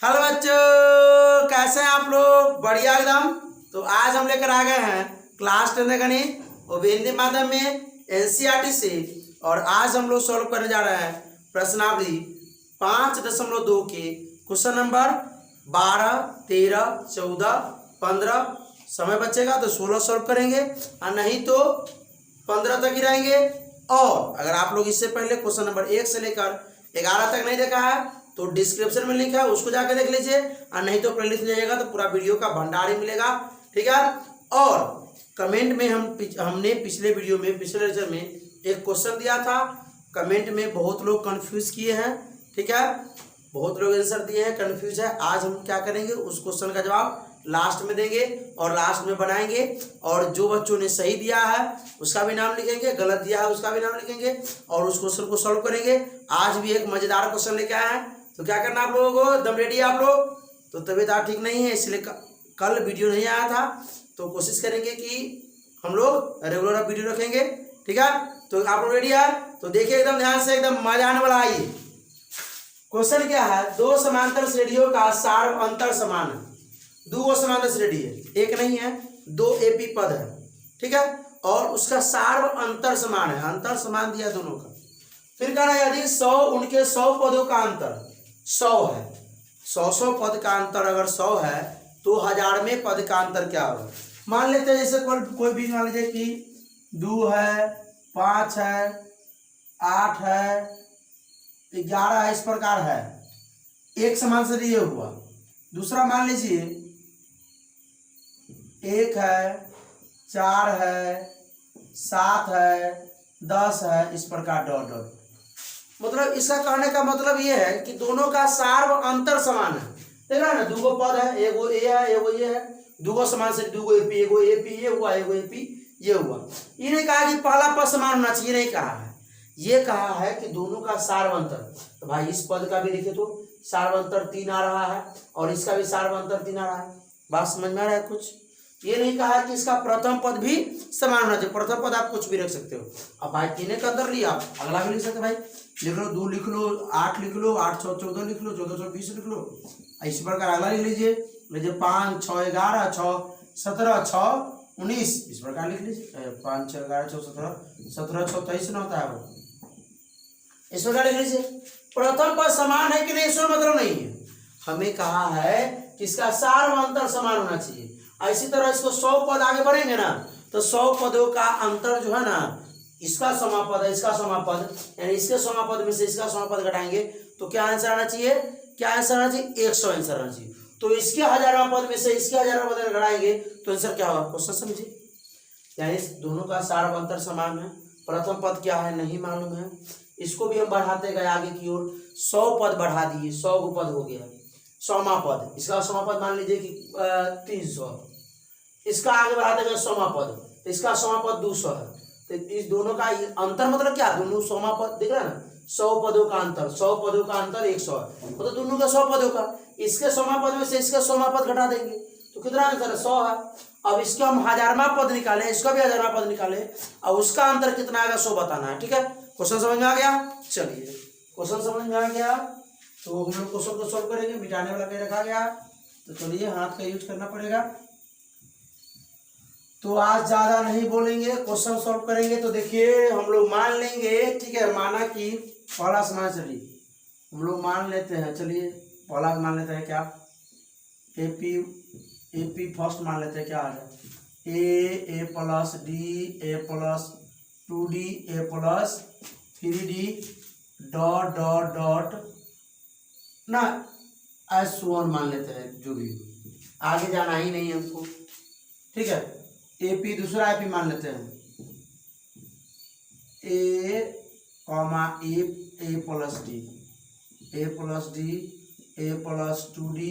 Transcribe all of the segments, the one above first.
Hello बच्चों, कैसे हैं आप लोग? बढ़िया एकदम। तो आज हम लेकर आ गए हैं क्लास 10 गणित और हिंदी माध्यम में एनसीईआरटी से। और आज हम लोग सॉल्व करने जा रहे हैं प्रश्नावली 5.2 के क्वेश्चन नंबर 12, 13, 14, 15। समय बचेगा तो 16 सॉल्व करेंगे और नहीं तो 15 तक ही रहेंगे। और अगर आप लोग इससे पहले क्वेश्चन नंबर 1 से लेकर 11 तक नहीं देखा है तो डिस्क्रिप्शन में लिंक है, उसको जाकर देख लीजिए। और नहीं तो प्लेलिस्ट में जाइएगा तो पूरा वीडियो का भंडार ही मिलेगा। ठीक है। और कमेंट में हमने पिछले वीडियो में पिछले लेक्चर में एक क्वेश्चन दिया था। कमेंट में बहुत लोग कंफ्यूज किए हैं। ठीक है, बहुत लोग आंसर दिए हैं, कंफ्यूज है। आज हम क्या करेंगे, उस क्वेश्चन का जवाब लास्ट में देंगे और लास्ट में बनाएंगे। और जो बच्चों ने सही दिया है उसका भी नाम लिखेंगे, गलत दिया है उसका भी नाम लिखेंगे और उस क्वेश्चन को सॉल्व करेंगे। आज भी एक मजेदार क्वेश्चन लेके आए हैं, तो क्या करना आप लोगों को, एकदम रेडी है आप लोग? तो तबीयत आज ठीक नहीं है इसलिए कल वीडियो नहीं आया था, तो कोशिश करेंगे कि हम लोग रेगुलर वीडियो रखेंगे। ठीक है, तो आप लोग रेडी है तो देखिए एकदम ध्यान से, एकदम मजा आने वाला। आइए, क्वेश्चन क्या है, दो समांतर श्रेणियों का सार्व अंतर समान है। दो समांतर श्रेणी है, एक नहीं है, दो एपी पद है। ठीक है, और उसका सार्व अंतर समान है, अंतर समान दिया दोनों का। फिर कह रहा है यदि 100 उनके 100 पदों का अंतर 100 है, 100 पद का अंतर अगर 100 है तो 1000 में पद का अंतर क्या होगा। मान लेते हैं जैसे कोई भी मान लीजिए कि 2 है, 5 है, 8 है, 11 है, इस प्रकार है। एक समान से ये हुआ। दूसरा मान लीजिए 1 है, 4 है, 7 है, 10 है, इस प्रकार डॉट डॉट। मतलब इसका कहने का मतलब ये है कि दोनों का सार्व अंतर समान है। देख रहा है ना, दूगो पद है, एगो ए है एगो ये है, दूगो समान से दूगो एपी, एगो एपी ये हुआ, एगो एपी ये हुआ। ये नहीं कहा कि पहला पद समान होना चाहिए, नहीं कहा है। ये कहा है कि दोनों का सार्व अंतर। तो भाई इस पद का भी लिखे तो सार्व अंतर 3 आ रहा है और इसका भी सार्व अंतर 3 आ रहा है। बात समझ में आ रहा है कुछ? ये नहीं कहा कि इसका प्रथम पद भी समान होना चाहिए। प्रथम पद आप कुछ भी रख सकते हो। अब भाई 3 का अंतर लिया, आप अगला भी लिख सकते हो। भाई लिख लो 2 लिख लो, 8 लिख लो, 8 6 14 लिख लो, 14 6 20 लिख लो। इस प्रकार अगला लिख लीजिए, 5 6 11 6 17 6 19, इस प्रकार लिख लीजिए। 5 6 11 6 17 17 6 23 न होता है वो, इस प्रकार लिख लीजिए। प्रथम पद समान है कि नहीं, इसका मतलब नहीं है। हमें कहा है कि इसका सार्व अंतर समान होना चाहिए। इसी तरह इसको 100 पद आगे बढ़ेंगे ना तो 100 पदों का अंतर जो है ना, इसका समापद है इसका समापद, यानी इसके समापद में से इसका समापद घटाएंगे तो क्या आंसर आना चाहिए, क्या आंसर आना चाहिए, 100 आंसर आना चाहिए। तो इसके 1000वां पद में से इसके 1000वां पद घटाएंगे तो आंसर क्या होगा, क्वेश्चन समझिए। यानी दोनों का सार्व अंतर समान है। प्रथम पद क्या है नहीं मालूम है, इसको भी हम बढ़ाते गए आगे की ओर। 100 पद बढ़ा दिए, 100 पद हो गया। 100वां पद, इसका समापद मान लीजिए कि 300, इसका आगे बढ़ाते गए 100वां पद, इसका 100वां पद 200 है। तो इस दोनों का अंतर मतलब क्या, दोनों 100वां पद दिख रहा है ना, 100 पदों का अंतर, 100 पदों का अंतर 100 है, तो दोनों का 100 पदों का, इसके 100वां पद में से इसका 100वां पद घटा देंगे तो कितना आंसर है, 100 है। अब इसका हम 1000वां पद निकाले, इसका भी 1000वां पद निकाले, अब उसका अंतर कितना आएगा 100 बताना है। ठीक है, क्वेश्चन समझ में आ गया? चलिए, क्वेश्चन समझ में आ गया तो हम लोग क्वेश्चन को सॉल्व करेंगे। मिटाने वाला कहीं रखा गया तो चलिए हाथ का यूज करना पड़ेगा। तो आज ज्यादा नहीं बोलेंगे, क्वेश्चन सॉल्व करेंगे। तो देखिए हम लोग मान लेंगे, ठीक है, माना कि पहला समान श्रेणी हम लोग मान लेते हैं। चलिए पहला मान लेते हैं, क्या एपी फर्स्ट मान लेते हैं। क्या आ जाए, A plus D, A plus 2d, A plus 3d dot dot dot ना S1 मान लेते हैं। जो भी आगे जाना ही नहीं है हमको। ठीक है, एपी दूसरा एपी मान लेते हैं, ए comma A plus D, A plus D, A plus 2d,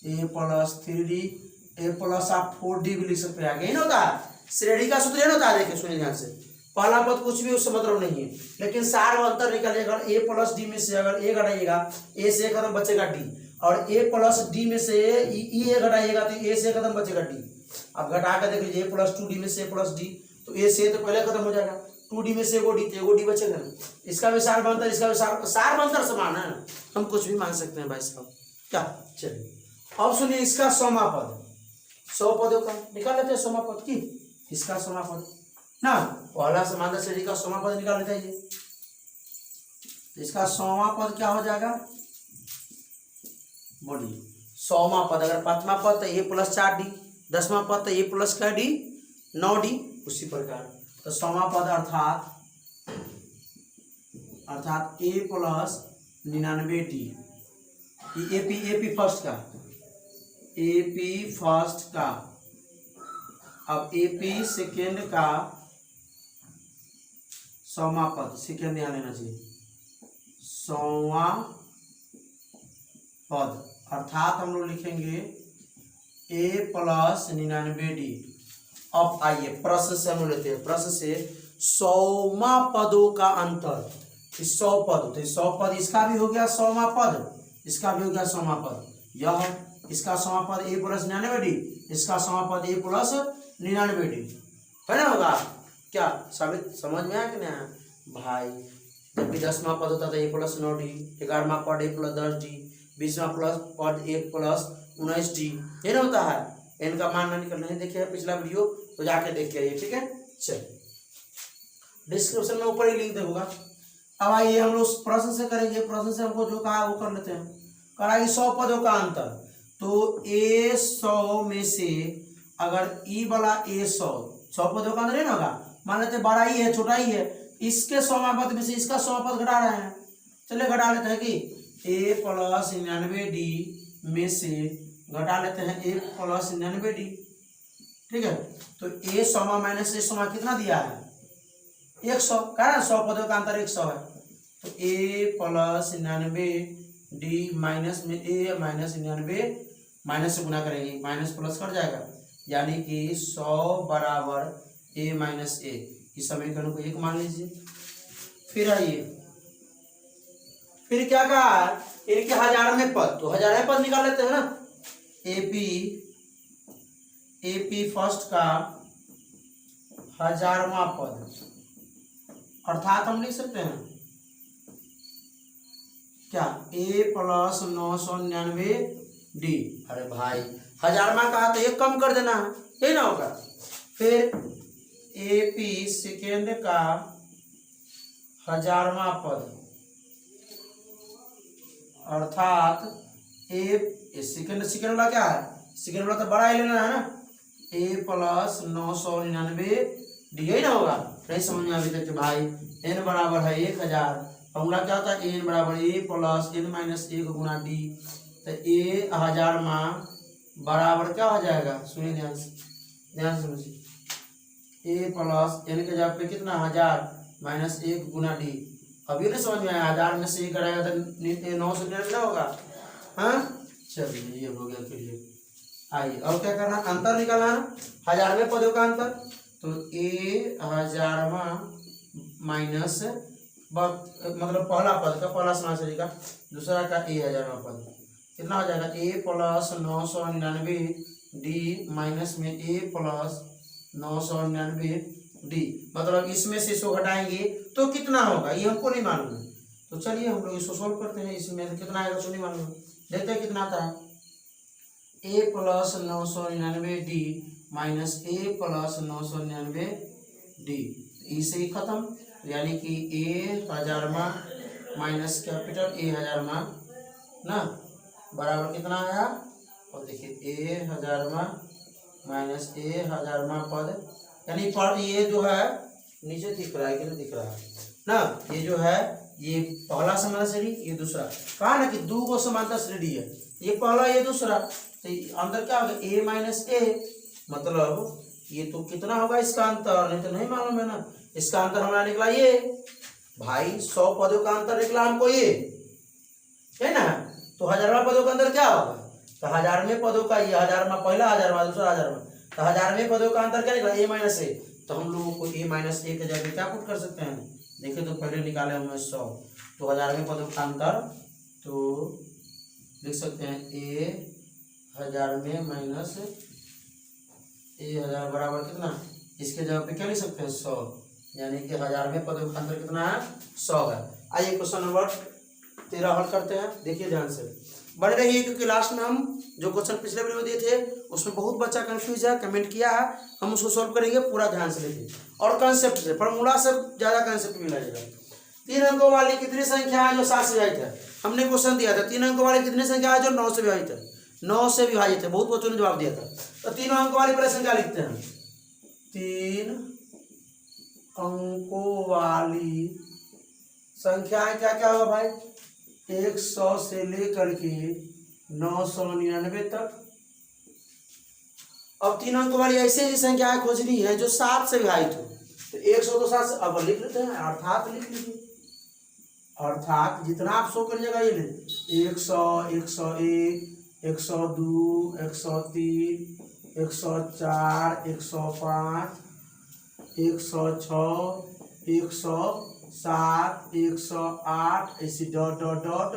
A plus 3d, A plus आप 4d भी लिख सकते हैं। आगे ही ना होता है, श्रेणी का सूत्र होता है। देखिए सुनिए ध्यान से, पहला पद कुछ भी उससे मतलब नहीं है, लेकिन सार्व अंतर निकालिएगा। ए प्लस डी में से अगर ए घटाइएगा, ए से कदम बचेगा डी, और ए प्लस डी में से ई ए घटाइएगा तो ए से कदम बचेगा डी। अब घटा कर देख लीजिए, ए प्लस 2d में से ए प्लस डी, तो ए से तो पहले खत्म हो जाएगा, 2d में से एगो डी बचेगा ना। इसका भी सार्व अंतर, इसका भी सार्व अंतर समान है, हम कुछ भी मान सकते हैं भाई साहब। क्या? चलिए अब सुनिए इसका समापद, 100 पदों का निकाल लेते हैं समापद की, इसका समापद ना, पहला समांतर श्रेणी का समापद निकाल लेते हैं ये। इसका 100वां पद क्या हो जाएगा बोलिए? 100वां पद अगर 5वां पद तो a + 4d, 10वां पद तो a + क्या d 9d, उसी प्रकार तो 100वां पद अर्थात a + 99d, एपी फर्स्ट का, एपी फर्स्ट का। अब एपी सेकेंड का 100वां पद, सेकेंड ध्यान देना चाहिए, 100वां पद अर्थात हम लोग लिखेंगे a + 99d। अब आइए प्रश्न से हम लोग लेते हैं, प्रश्न से 100वां पदों का अंतर, 100 पद तो 100 पद इसका भी हो गया 100वां पद, इसका भी हो गया 100वां पद, यह इसका 100वां पद a + 99d, इसका 100वां पद a + 99d है ना, होगा क्या? साबित समझ में आया कि नहीं भाई? जब भी 10वां पद होता था a + 9d, 11वां पद a + 10d, 20वां पद a + 19d, ये ना होता है। इनका मान नहीं देखे है पिछला वीडियो तो जाके देख के आइए, ठीक है। चल डिस्क्रिप्शन में ऊपर ही लिंक देखोगा। अब आइए हम लोग प्रश्न से करेंगे, प्रश्न से हमको जो कहा वो कर लेते हैं। कहा कि 100 पदों का अंतर, तो a 100 में से अगर e वाला a 100 पदों का अंतर है ना होगा, मान लेते बड़ा ही है छोटा ही है, इसके 100वां पद में से इसका 100वां पद घटा रहे हैं, चलिए घटा लेते हैं कि a + 99d में से घटा लेते हैं a + 99d, ठीक है। तो a 100वां माइनस a 100वां कितना दिया है 100, कहा ना 100 पदों का अंतर 100 है, तो a + 99d माइनस में a - 99 माइनस से गुना करेंगे, माइनस प्लस कट जाएगा, यानी कि 100 बराबर a - a, इस समीकरण को 1 मान लीजिए। फिर आइए, फिर क्या कहा इनके 1000वें पद, तो 1000वें पद निकाल लेते हैं ना, एपी फर्स्ट का 1000वां पद अर्थात हम लिख सकते हैं क्या a + 999d। अरे भाई 1000वां कहा तो 1 कम कर देना है, यही ना होगा। फिर एपी सेकेंड का 1000वां पद अर्थात ए सेकेंड वाला क्या है, सेकेंड वाला तो बड़ा ही लेना है ना, a + 999d, यही ना होगा। नहीं समझ में अभी तक भाई, n बराबर है 1000, फॉर्मूला क्या होता है, n बराबर a + n - 1 गुना d, तो a 1000वां बराबर क्या हो जाएगा, सुनिए ध्यान से, ध्यान समझिए, a + n के जगह पे कितना 1000 - 1 गुना d। अभी नहीं समझ में आया, 1000 में से 1 कराएगा तो 9 से कितना होगा, हाँ चलिए ये हो गया क्लियर। आइए अब क्या करना, अंतर निकालना है, 1000वें पदों का अंतर, तो a 1000वां माइनस मतलब पहला पद का, पहला समास का, दूसरा का a 1000वां पद कितना हो जाएगा, a + 999d माइनस में a + 999d, मतलब इसमें से 100 घटाएंगे तो कितना होगा ये हमको नहीं मालूम है, तो चलिए हम लोग इसको सोल्व करते हैं। इसमें से कितना आएगा नहीं मालूम, देखते हैं कितना आता है, a + 999d minus a + 999d, इसे ही खत्म, यानी कि a 1000वां माइनस कैपिटल a 1000वां ना बराबर कितना आया, और देखिए a 1000वां माइनस a 1000वां पद, यानी पर ये जो है नीचे दिख रहा है कि नहीं दिख रहा है ना, ये जो है ये पहला समांतर श्रेणी, ये दूसरा, कहा ना कि 2 समांतर श्रेणी है, ये पहला ये दूसरा, तो अंतर क्या होगा a - a, मतलब ये तो कितना होगा इसका अंतर, नहीं तो नहीं मालूम है ना, इसका अंतर हमारा निकला ये भाई 100 पदों का अंतर निकला हमको ये, है ना। तो 1000वां पदों का अंतर क्या होगा, तो 1000वें पदों का, ये 1000वां पहला 1000वां दूसरा 1000वां, तो 1000वें पदों का अंतर क्या निकला a - a, तो हम लोगों को a - a के जगह क्या पुट कर सकते हैं, देखिए तो पहले निकाले हमने 100, तो 1000वें पदों का अंतर तो लिख सकते हैं a 1000वें माइनस a 1000 बराबर कितना, इसके जगह पे क्या लिख सकते हैं 100, यानी कि 1000वें पदों का अंतर कितना है 100 है। आइए क्वेश्चन नंबर 13 हल करते हैं, देखिए ध्यान से, बने रहिए, क्योंकि लास्ट में हम जो क्वेश्चन पिछले वीडियो में दिए थे उसमें बहुत बच्चा कंफ्यूज है, कमेंट किया है, हम उसको सॉल्व करेंगे पूरा ध्यान से लेके और कंसेप्ट से, फॉर्मूला से ज़्यादा कंसेप्ट भी लगेगा। 3 अंकों वाली कितनी संख्या है जो 7 से विभाजित है? हमने क्वेश्चन दिया था 3 अंकों वाली कितनी संख्या है जो 9 से विभाजित है? 9 से विभाजित है, बहुत बच्चों ने जवाब दिया था। तो 3 अंकों वाली पहले संख्या लिखते हैं। 3 अंकों वाली संख्याएं क्या क्या होगा भाई? 100 से लेकर के 999 तक। अब 3 अंकों वाली ऐसे ही संख्याएं खोजनी है जो 7 से विभाजित हो। तो 100 तो 7 से, अब लिख लेते हैं, अर्थात लिख लीजिए, अर्थात जितना आप शो करिएगा ये ले 100, 101, 102, 103, 104, 105, 106, 107, 108, ऐसे डॉट डॉट डॉट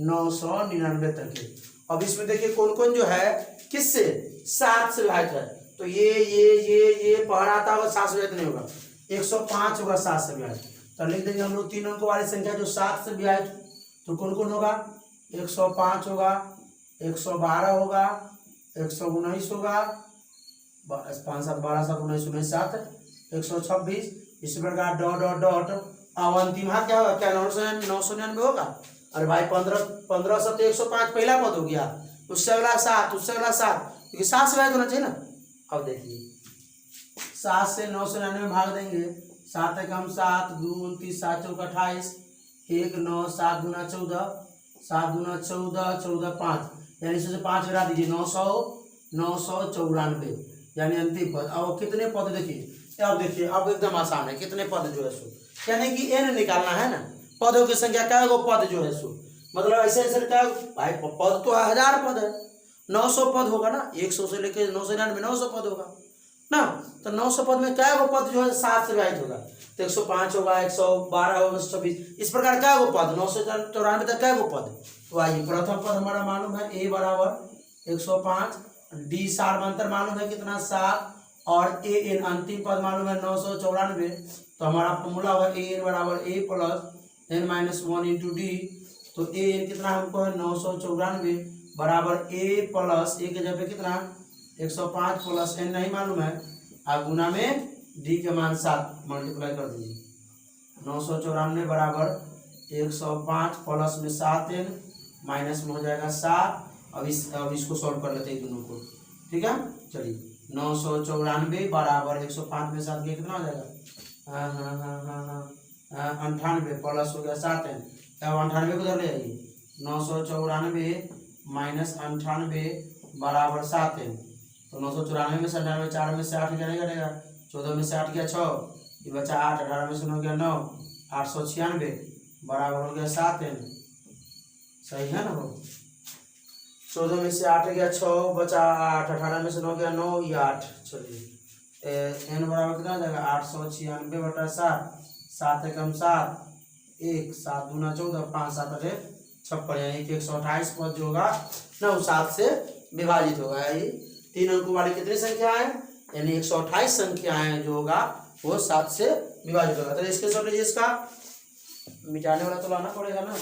999 तक के। अब इसमें देखिए कौन कौन जो है किससे 7 से विभाजित है। तो ये पहला आता होगा 7 से विभाजित नहीं होगा, 105 होगा 7 से विभाजित। तो लिख देंगे हम लोग 3 अंकों वाली संख्या जो 7 से विभाजित, तो कौन कौन होगा? 105 होगा, 112 होगा, 119 होगा, 5 7 12 7 19 19 7, 126, इसी प्रकार डॉट डॉट डॉट। अब अंतिम क्या होगा? क्या 999 होगा? अरे भाई 15 7 105 पहला पद हो गया, उससे अगला 7, उससे अगला 7, क्योंकि 7 से विभाजित होना चाहिए ना। अब देखिए 7 से 999 में भाग देंगे, 7 एक हम 7, 2 29, 7 चौक 28, 1 9, 7 दूना 14, 7 दूना 14, 14 5, यानी इसमें से 5 गिरा दीजिए, 994, यानी अंतिम पद। अब कितने पद देखिए, अब देखिए अब एकदम आसान है, कितने पद जो है सो, यानी कि n निकालना है ना, पदों की संख्या क्या है, पद जो है सो, मतलब ऐसे ऐसे क्या भाई, पद तो 1000 पद है, 900 पद होगा ना, 100 से लेके 999 900 पद होगा ना। तो 900 पद में क्या पद जो है 7 से विभाजित होगा? तो 105 होगा, 112 होगा, 126, इस प्रकार क्या पद 994 तक क्या पद। तो आइए प्रथम पद हमारा मालूम है a बराबर 105, d सार अंतर मालूम है कितना 7, और a n अंतिम पद मालूम है 994। तो हमारा फॉर्मूला होगा a n बराबर a plus n minus 1 into D. तो a n कितना हमको है 994 बराबर a प्लस a के जगह कितना 105 प्लस n नहीं मालूम है, आप गुना में d के मान 7 मल्टीप्लाई कर दीजिए। 994 बराबर 105 प्लस में 7n माइनस में हो जाएगा 7। अब इसको सॉल्व कर लेते हैं दोनों को, ठीक है। चलिए 994 बराबर 105 में 7 के कितना हो जाएगा? 98 प्लस हो गया 7n, अब 98 को उधर ले आइए, 994 माइनस 98 बराबर 7n। तो 994 में से 98, 4 में से 8 क्या नहीं करेगा, 14 में से 8 गया 6, ये बचा 8, 18 में से 9 गया 9, 896 बराबर हो गया 7n। सही है ना वो, 14 में से 8 गया 6, बचा 8, 18 में से 9 गया 9, ये 8। चलिए n बराबर कितना जाएगा 896 बटा 7, 7 एकम 7, 1 7 दूना 14, 5 7 8 56, यानी 128 पद जो होगा ना वो 7 से विभाजित होगा। ये 3 अंकों वाली कितनी संख्या है, यानी 128 संख्याएं जो होगा वो 7 से विभाजित होगा। तो इसके सॉल्व लीजिए, इसका मिटाने वाला तो लाना पड़ेगा ना।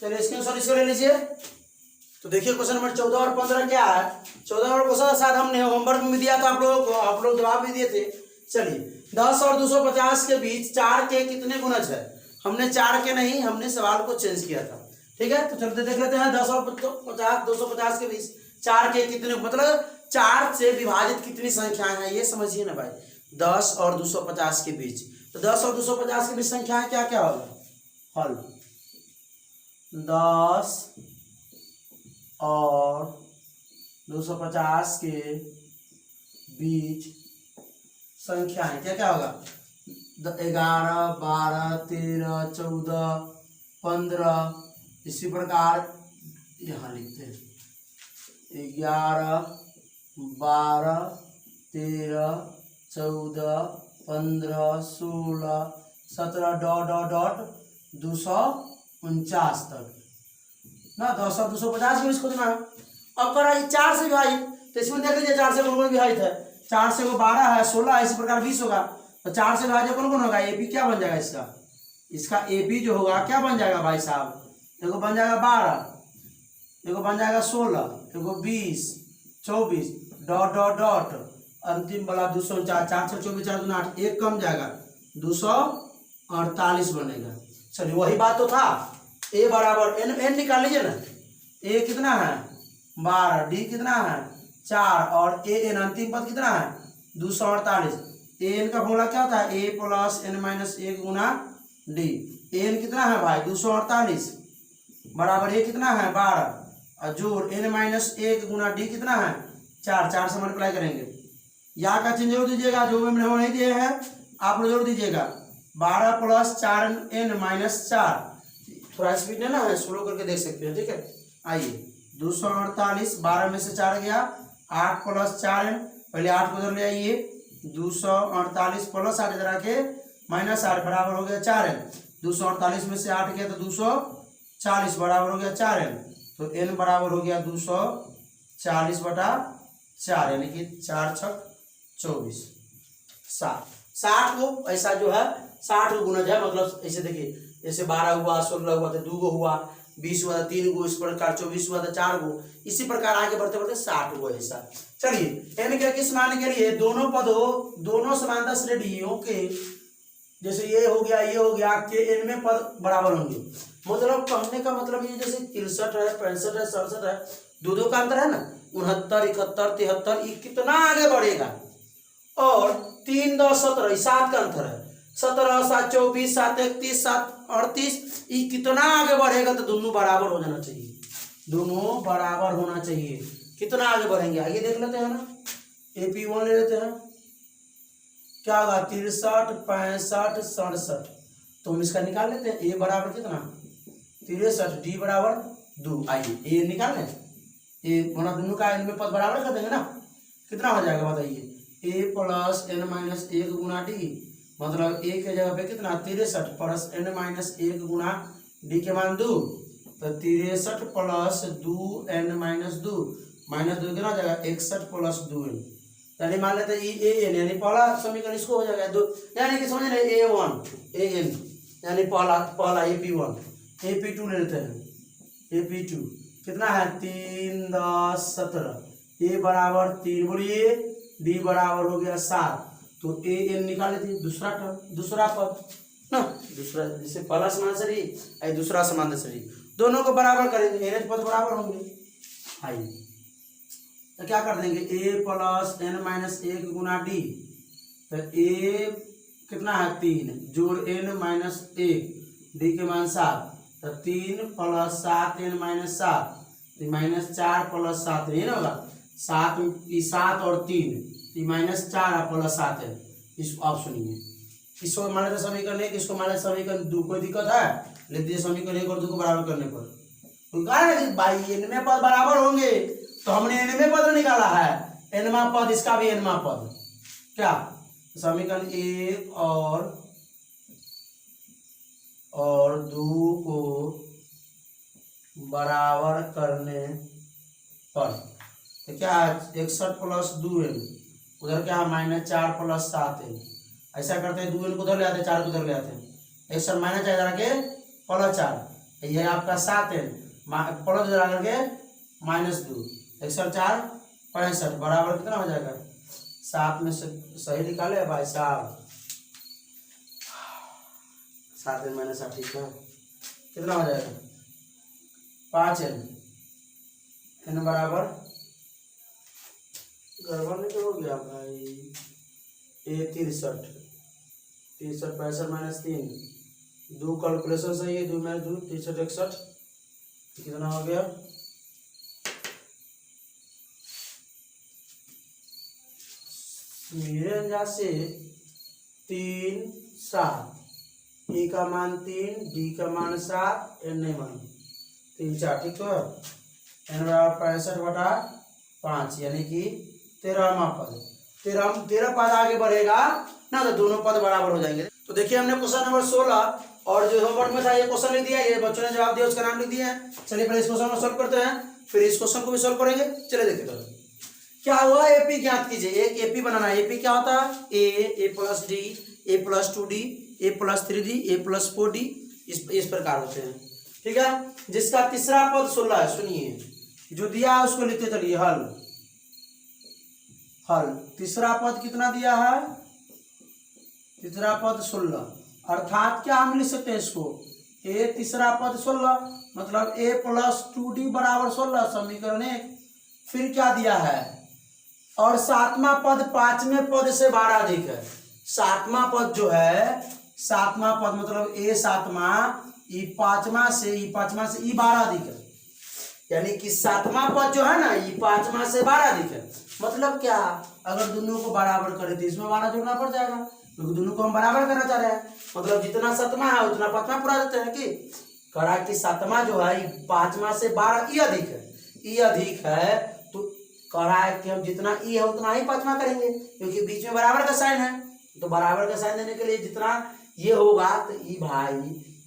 चलिए इसके सॉल्व इसको ले लीजिए। तो देखिए क्वेश्चन नंबर 14 और 15 क्या है। 14 नंबर क्वेश्चन के साथ हमने होमवर्क में दिया था आप लोगों को, आप लोग जवाब भी दिए थे। चलिए 10 और 250 के बीच 4 के कितने गुणज है। हमने 4 के नहीं, हमने सवाल को चेंज किया था, ठीक है। तो चलते देख लेते हैं 10 और 50 250 के बीच 4 के कितने, मतलब 4 से विभाजित कितनी संख्याएं हैं ये समझिए ना भाई। 10 और 250 के बीच, तो 10 और 250 के बीच संख्याएं क्या क्या होगा, हल 10 और 250 के बीच संख्याएं क्या क्या होगा, 11 12 13 14 15, इसी प्रकार यहाँ लिखते हैं 11 12 13 14 15 16 17 डॉट डॉट डॉट 249 तक ना। 10 और 250 के बीच खोजना है। अब करा 4 से विभाजित, तो इसमें देख लीजिए 4 से कौन कौन विभाजित है। 4 से वो 12 है, 16 है, इसी प्रकार 20 होगा। तो 4 से विभाजित कौन कौन होगा, एपी क्या बन जाएगा इसका एपी जो होगा क्या बन जाएगा भाई साहब, देखो बन जाएगा 12, एगो बन जाएगा 16, एगो 20, 24 डॉट डॉट डॉट अंतिम वाला 204, 4 से 24 4 दूना 8, एक कम जाएगा 248 बनेगा। चलिए वही बात तो था, ए बराबर एन, एन निकाल लीजिए ना, ए कितना है 12, डी कितना है 4 और ए एन अंतिम पद कितना है 248। ए एन का फॉर्मूला क्या होता है, ए plus N minus 1 Guna D. A N कितना है भाई 248 बराबर ए कितना है 12 और जोड़ एन माइनस 1 गुना डी कितना है 4, 4 से मल्टीप्लाई करेंगे। यहाँ का चिन्ह जोड़ दीजिएगा, जो मैंने नहीं दिए हैं आप लोग जोड़ दीजिएगा। 12 प्लस 4 एन माइनस 4, थोड़ा स्पीड है ना, स्लो करके देख सकते हैं, ठीक है। आइए 248, 12 में से 4 गया, 8 प्लस 4 एन, पहले 8 को उधर ले आइए, 248 प्लस 8 इधर आके माइनस 8 बराबर हो गया 4 एन। 248 में से 8 गया तो 240 बराबर हो गया 4 एन, तो एन बराबर हो गया 240 बटा 4, यानी कि 4 छक 24, 60 को ऐसा जो है 60 को गुणज है, मतलब ऐसे देखिए जैसे 12 हुआ, 16 हुआ तो 2 गो हुआ, 20 हुआ 3 गो, इस प्रकार 24 हुआ तो 4 गो, इसी प्रकार आगे बढ़ते बढ़ते 60 गो ऐसा। चलिए एन के किस मान के लिए दोनों पद हो, दोनों समांतर श्रेणियों के, जैसे ये हो गया ये हो गया के एन में पद बराबर होंगे। मतलब कहने का मतलब ये जैसे 63 है 65 है 67 है, दो का अंतर है ना, 69 71 73, ये कितना आगे बढ़ेगा। और 3 10 17 7 का अंतर है, 17 7 24 7 31 7 38, ये कितना आगे बढ़ेगा, तो दोनों बराबर हो जाना चाहिए, दोनों बराबर होना चाहिए। कितना आगे बढ़ेंगे आइए देख लेते हैं ना, AP1 ले लेते हैं, क्या होगा 63 65 67, तो हम इसका निकाल लेते हैं। ए बराबर कितना 63, डी बराबर 2, आइए ए निकाल लें, ए मतलब दोनों का इनमें पद बराबर कर देंगे ना, कितना हो जाएगा बताइए, ए प्लस एन माइनस 1 गुना डी, मतलब ए के जगह पे कितना 63 प्लस एन माइनस 1 गुना डी के मान 2, तो 63 प्लस 2 एन माइनस 2 कितना हो जाएगा 61 प्लस 2 एन, यानी मान लेते हैं ए एन, यानी पहला समीकरण इसको हो जाएगा 2, यानी कि समझ रहे A1 ए एन, यानी पहला AP1, AP2 ले लेते हैं, AP2 कितना है 3 10 17, ए बराबर 3 बोलिए, डी बराबर हो गया 7, तो ए एन निकाल लेते हैं, दूसरा टर्म दूसरा पद ना, दूसरा जैसे पहला समान शरीर दूसरा समान शरीर, दोनों को बराबर करेंगे, एन पद बराबर होंगे। आइए तो क्या कर देंगे, ए प्लस एन माइनस 1 गुना डी, तो ए कितना है 3 जोड़ एन माइनस 1 डी के मान 7, तो 3 plus 7 n minus 7, minus 4 plus 7 नहीं ना होगा, 7 और 3 माइनस 4 प्लस 7 है। इस आप सुनिए, इसको मान लेते समीकरण 1, इसको मान लेते समीकरण 2, कोई दिक्कत है, लेते समीकरण 1 और 2 को बराबर करने पर, तो कहा है कि भाई इनमें पद बराबर होंगे, तो हमने एनमें पद निकाला है, एनवा पद इसका भी एनवा पद, क्या समीकरण 1 और 2 को बराबर करने पर, तो क्या है 61 प्लस 2 एन, उधर क्या है माइनस 4 प्लस 7 एन, ऐसा करते हैं 2 एन को उधर ले आते हैं, 4 को उधर ले आते हैं, 61 माइनस 4 के प्लस 4, ये आपका 7 एन प्लस उधर आकर के माइनस 2, 61 4 65 बराबर कितना हो जाएगा, 7 में से सही निकाले भाई साहब, 7 एन माइनस 8 ठीक है, कितना हो जाएगा 5 एन, एन बराबर गड़बड़ नहीं तो हो गया भाई, ए 63 65 माइनस 3, 2 कैलकुलेशन सही है, 2 में 2 63 61, कितना हो गया मेरे अंदाज से 3 7, ए का मान 3 डी का मान 7 एन नहीं मान 3 4, ठीक तो एन बराबर 65 बटा 5, यानी कि 13वां पद, 13 पद आगे बढ़ेगा ना, तो दोनों पद बराबर हो जाएंगे। तो देखिए हमने क्वेश्चन नंबर 16 और जो होमवर्क में था ये क्वेश्चन लिख दिया, ये बच्चों ने जवाब दिया, उसका नाम लिख दिया है। चलिए पहले इस क्वेश्चन को सॉल्व करते हैं, फिर इस क्वेश्चन को भी सॉल्व करेंगे। चलिए देखते हैं क्या हुआ, एपी ज्ञात कीजिए। एक एपी बनाना है, एपी क्या होता है, ए plus D, A plus 2 D, A plus 3 D, A plus 4 D, इस प्रकार होते हैं, ठीक है। जिसका तीसरा पद 16 है, सुनिए जो दिया है उसको लिखते चलिए, हल। हल तीसरा पद कितना दिया है, तीसरा पद 16, अर्थात क्या हम लिख सकते हैं इसको, ए तीसरा पद 16 मतलब a प्लस 2d बराबर 16 समीकरण 1। फिर क्या दिया है, और सातवां पद पांचवें पद से 12 अधिक है। सातवां पद जो है, सातवां पद मतलब a सातवां, ई पांचवा से ई 12 अधिक है, यानी कि सातवां पद जो है ना ये 5वां से 12 अधिक है। मतलब क्या, अगर दोनों को बराबर करे तो इसमें 12 जोड़ना पड़ जाएगा, क्योंकि दोनों को हम बराबर करना चाह रहे हैं। मतलब जितना सातवां है उतना पांचवां पूरा देते हैं कि करा कि सातवां जो है 5वां से 12 ई अधिक है, ई अधिक है तो करा है कि हम जितना ई है उतना ही पांचवां करेंगे, क्योंकि बीच में बराबर का साइन है। तो बराबर का साइन देने के लिए जितना ये होगा तो ई भाई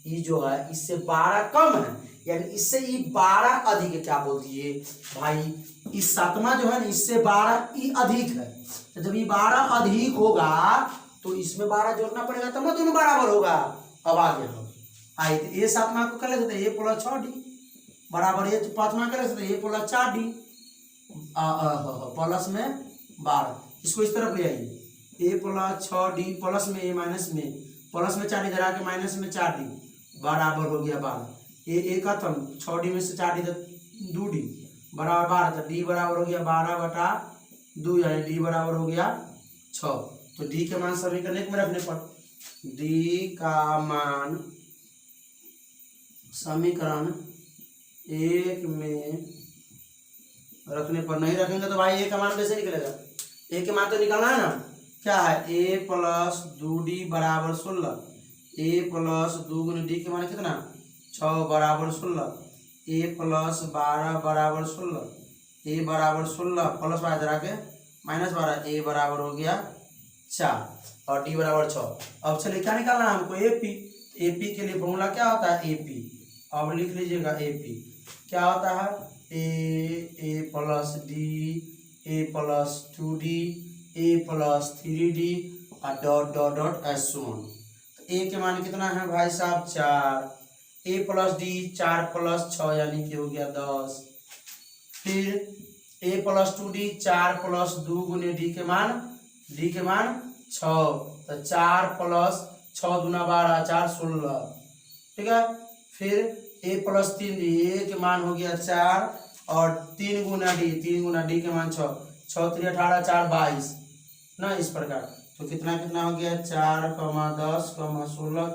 ई जो है इससे 12 कम है, यानी इससे ई 12 अधिक है। क्या बोल दिए भाई, इस सातवां जो है ना इससे 12 ई अधिक है। तो जब ये 12 अधिक होगा तो इसमें 12 जोड़ना पड़ेगा तब दोनों बराबर होगा। अब आ गया हम आई तो ए सातवां को कर लेते हैं ए प्लस 6d बराबर ए पांचवां कर लेते हैं ए प्लस 4d प्लस में 12। इसको इस तरफ ले आइए, ए प्लस 6d प्लस में ए माइनस में प्लस में 4d धरा के माइनस में 4d बराबर हो गया 12। ए खत्म, 6d में से 4d 2d बराबर 12, तो d बराबर हो गया 12/2, यानी d बराबर हो गया 6। तो d के मान समीकरण 1 में रखने पर, d का मान समीकरण 1 में रखने पर, नहीं रखेंगे तो भाई a का मान कैसे निकलेगा, a के मान तो निकालना है ना। क्या है, a प्लस 2d बराबर 16, a प्लस 2 गुने d के मान कितना 6 बराबर 16, a प्लस 12 बराबर 16, a बराबर 16 प्लस 12 धरा के माइनस 12, a बराबर हो गया 4 और d बराबर 6। अब चलिए क्या निकालना है हमको, AP। AP के लिए फॉर्मूला क्या होता है, AP। अब लिख लीजिएगा AP क्या होता है, a plus d, a plus 2d, a plus 3d और डॉट डॉट डॉट S1। तो a के मान कितना है भाई साहब 4, a प्लस d 4 प्लस 6 यानी कि हो गया 10। फिर a प्लस 2d 4 प्लस 2 गुने d के मान 6, तो 4 प्लस 6 दूना 12 4 16, ठीक है। फिर a प्लस 3d, a के मान हो गया 4 और 3 गुना d के मान 6, 6 3 18 4 22 ना, इस प्रकार। तो कितना कितना हो गया 4, 10, 16,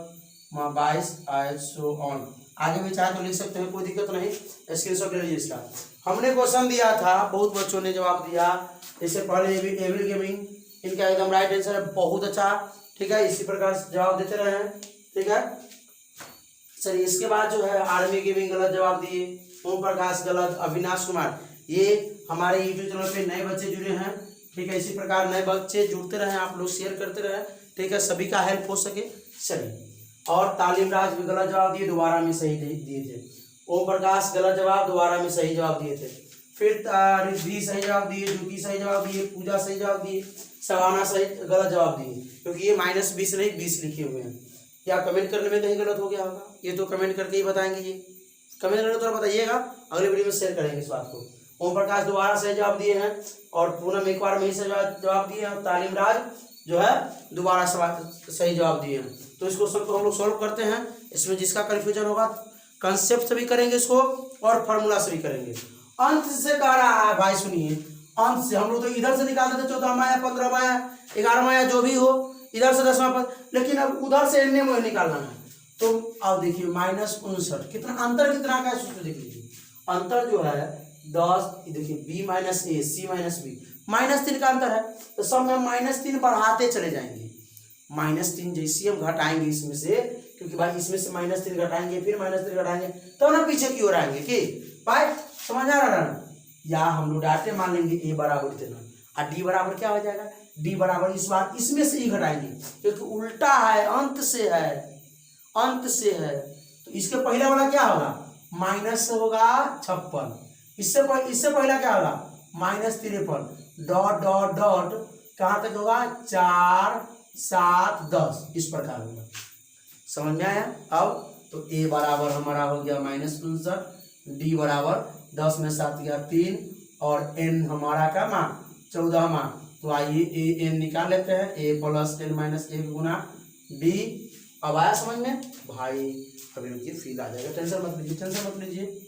22 सो ऑन। आगे भी चाहे तो लिख सकते हैं, कोई दिक्कत नहीं, स्क्रीनशॉट ले लीजिए इसका। हमने क्वेश्चन दिया था, बहुत बच्चों ने जवाब दिया। इससे पहले एविल गेमिंग, इनका एकदम राइट आंसर है, बहुत अच्छा, ठीक है। इसी प्रकार जवाब देते रहे हैं, ठीक है। चलिए इसके बाद जो है आर्मी गेमिंग गलत जवाब दिए, ओम प्रकाश गलत, अविनाश कुमार, ये हमारे यूट्यूब चैनल पे नए बच्चे जुड़े हैं, ठीक है। इसी प्रकार नए बच्चे जुड़ते रहे, आप लोग शेयर करते रहे, ठीक है, सभी का हेल्प हो सके। चलिए, और तालीम राज भी गलत जवाब दिए, दोबारा में सही दिए थे। ओम प्रकाश गलत जवाब, दोबारा में सही जवाब दिए थे। फिर रिद्धि सही जवाब दिए, ज्योति सही जवाब दिए, पूजा सही जवाब दिए, सवाना सही गलत जवाब दिए, क्योंकि ये -20 नहीं 20 लिखे हुए हैं। या कमेंट करने में कहीं गलत हो गया होगा, ये तो कमेंट करके ही बताएंगे। ये कमेंट करके तो बताइएगा, अगले वीडियो में शेयर करेंगे इस बात को। ओम प्रकाश दोबारा सही जवाब दिए हैं और पूनम एक बार में ही जवाब दिए हैं, और तालीम राज जो है दोबारा सही जवाब दिए हैं। तो इस क्वेश्चन को हम लोग सॉल्व करते हैं। इसमें जिसका कन्फ्यूजन होगा कंसेप्ट से भी करेंगे इसको और फॉर्मूला से भी करेंगे। अंत से कह रहा है भाई, सुनिए, अंत से हम लोग तो इधर से निकालते थे 14वां या 15वां या 11वां या जो भी हो, इधर से 10वां पद, लेकिन अब उधर से एन में निकालना है। तो अब देखिए -59, कितना अंतर कितना का है सूत्र देख लीजिए। अंतर जो है 10, देखिए b minus a, c minus b, -3 का अंतर है। तो सब में -3 बढ़ाते चले जाएंगे। -3 जैसे हम घटाएंगे इसमें से, क्योंकि भाई इसमें से -3 घटाएंगे, फिर -3 घटाएंगे, तो ना पीछे की ओर आएंगे कि भाई समझ आ रहा है। या हम लोग डाटे मान लेंगे a बराबर इतना, और d बराबर क्या हो जाएगा, d बराबर इस बार इसमें से ही घटाएंगे, क्योंकि उल्टा है, अंत से है, अंत से है। तो इसके पहला वाला क्या होगा, माइनस होगा 56, इससे पहला क्या होगा -53, डॉट डॉट डॉट कहाँ तक होगा 4 7 10, इस प्रकार होगा। समझ में आया। अब तो a बराबर हमारा हो गया -59, d बराबर 10 में 7 गया 3 और n हमारा का मान 14वां। तो आइए ए एन निकाल लेते हैं, a plus n minus 1 Guna b। अब आया समझ में भाई? अभी रुकिए फील आ जाएगा, टेंशन मत लीजिए।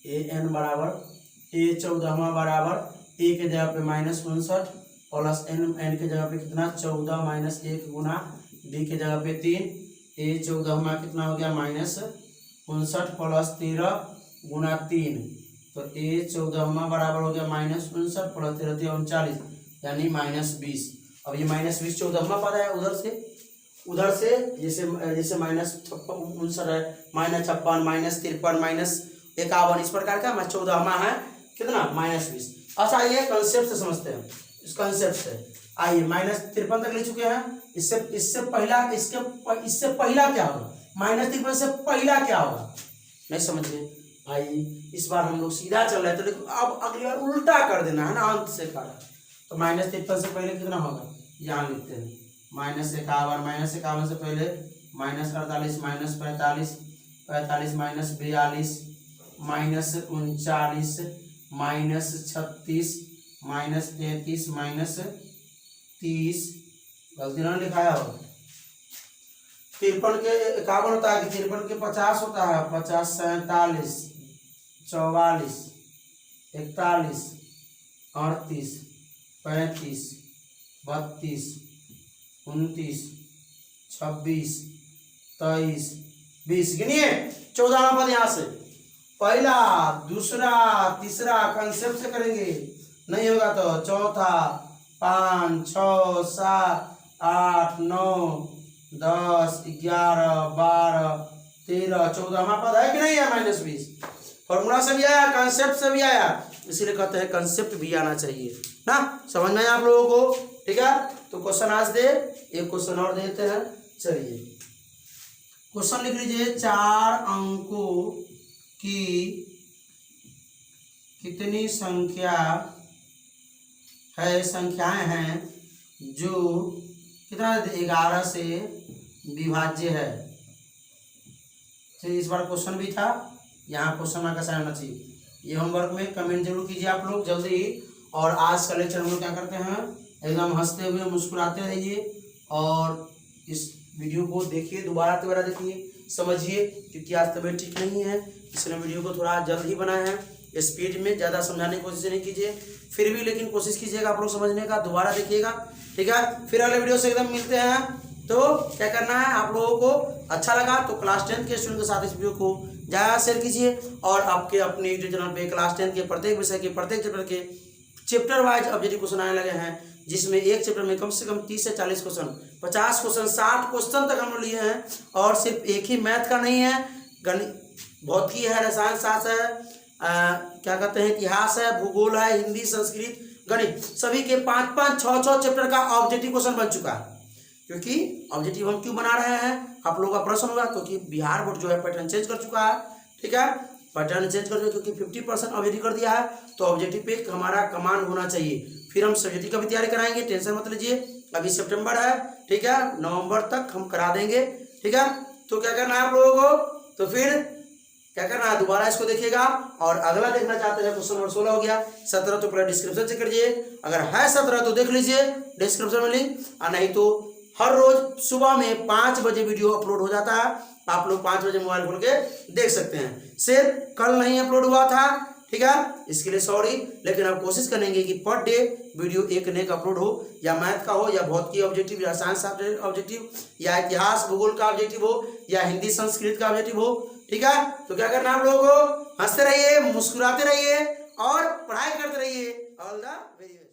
ए एन बराबर a 14वां बराबर a के जगह पे -59 प्लस n के जगह पे कितना 14 माइनस 1 गुना b के जगह पे 3। a 14वां कितना हो गया -59 प्लस 13 गुना 3। तो a 14वां बराबर हो गया -59 प्लस 13 39 यानी -20। अब ये -20 14वां पद है, उधर से जैसे -59 है -56 -53 -51 इस प्रकार का 14वां है कितना -20। अच्छा ये कंसेप्ट से समझते हैं, इस कंसेप्ट से आइए -53 तक ले चुके हैं। इससे पहला क्या होगा? -53 से पहला क्या होगा नहीं समझिए भाई। इस बार हम लोग सीधा चल रहे थे, लेकिन अब अगली बार उल्टा कर देना है ना, अंत से करा। तो -53 से पहले कितना होगा यहाँ लिखते हैं -51 से पहले -48 -45 -42 -39 -39 -36 -30 गलती ना लिखाया हो। 53 के 51 होता है कि 53 के 50 होता है, 50 47 44 41 38 35 32 29 26 23 20 गिनिए। 14वां पद यहाँ से पहला दूसरा तीसरा कंसेप्ट से करेंगे, नहीं होगा तो चौथा 5 6 7 8 9 10 11 12 13 14वां पद है कि नहीं है -20। फॉर्मूला से भी आया, कंसेप्ट से भी आया, इसीलिए कहते हैं कंसेप्ट भी आना चाहिए ना। समझ में आप लोगों को? ठीक है, तो क्वेश्चन आज दे, एक क्वेश्चन और देते हैं। चलिए क्वेश्चन लिख लीजिए, 4 अंकों की कितनी संख्याएं हैं जो कितना 11 से विभाज्य है। तो इस बार क्वेश्चन भी था, यहाँ क्वेश्चन मार्क का साइन होना चाहिए। ये होमवर्क में कमेंट जरूर कीजिए आप लोग जल्दी ही। और आज का लेक्चर हम लोग क्या करते हैं, एकदम हंसते हुए मुस्कुराते रहिए और इस वीडियो को देखिए, दोबारा देखिए, समझिए, क्योंकि आज तबीयत ठीक नहीं है, इसलिए वीडियो को थोड़ा जल्द ही बनाए हैं। स्पीड में ज़्यादा समझाने की कोशिश नहीं कीजिए, फिर भी लेकिन कोशिश कीजिएगा आप लोग समझने का, दोबारा देखिएगा। ठीक है, फिर अगले वीडियो से एकदम मिलते हैं। तो क्या करना है, आप लोगों को अच्छा लगा तो क्लास 10 के स्टूडेंट के साथ इस वीडियो को ज़्यादा शेयर कीजिए। और आपके अपने यूट्यूब चैनल पे क्लास 10 के प्रत्येक विषय के प्रत्येक चैप्टर वाइज ऑब्जेक्टिव क्वेश्चन आने लगे हैं, जिसमें एक चैप्टर में कम से कम 30 से 40 क्वेश्चन, 50 क्वेश्चन, 60 क्वेश्चन तक हम लोग लिए हैं। और सिर्फ एक ही मैथ का नहीं है, गणित, भौतिकी है, रसायन शास्त्र है, क्या कहते हैं, इतिहास है, भूगोल है, हिंदी, संस्कृत, गणित, सभी के 5-5 6-6 चैप्टर का ऑब्जेक्टिव क्वेश्चन बन चुका है। क्योंकि ऑब्जेक्टिव हम क्यों बना रहे हैं, आप लोगों का प्रश्न होगा, क्योंकि बिहार बोर्ड जो है पैटर्न चेंज कर चुका है। ठीक है, पैटर्न चेंज कर दिया, क्योंकि 50% ऑब्जेक्टिव कर दिया है, तो ऑब्जेक्टिव पे हमारा कमांड होना चाहिए। फिर हम सब्जेक्टिव का भी तैयारी कराएंगे, टेंशन मत लीजिए। अभी सितंबर है, ठीक है, नवंबर तक हम करा देंगे। ठीक है, तो क्या करना है आप लोगों को, तो फिर क्या करना है, दोबारा इसको देखिएगा। और अगला देखना चाहते हैं, क्वेश्चन नंबर 16 हो गया, 17 तो पूरा डिस्क्रिप्शन चेक करिए, अगर है 17 तो देख लीजिए डिस्क्रिप्शन में लिंक, और नहीं तो हर रोज सुबह में 5 बजे वीडियो अपलोड हो जाता है, आप लोग 5 बजे मोबाइल खोल के देख सकते हैं। सिर्फ कल नहीं अपलोड हुआ था, ठीक है, इसके लिए सॉरी, लेकिन अब कोशिश करेंगे कि पर डे वीडियो एक न एक अपलोड हो, या मैथ का हो, या भौतिकी ऑब्जेक्टिव, या साइंस ऑब्जेक्टिव, या इतिहास भूगोल का ऑब्जेक्टिव हो, या हिंदी संस्कृत का ऑब्जेक्टिव हो। ठीक है, तो क्या करना है आप लोगों को, हंसते रहिए, मुस्कुराते रहिए और पढ़ाई करते रहिए। All the very best.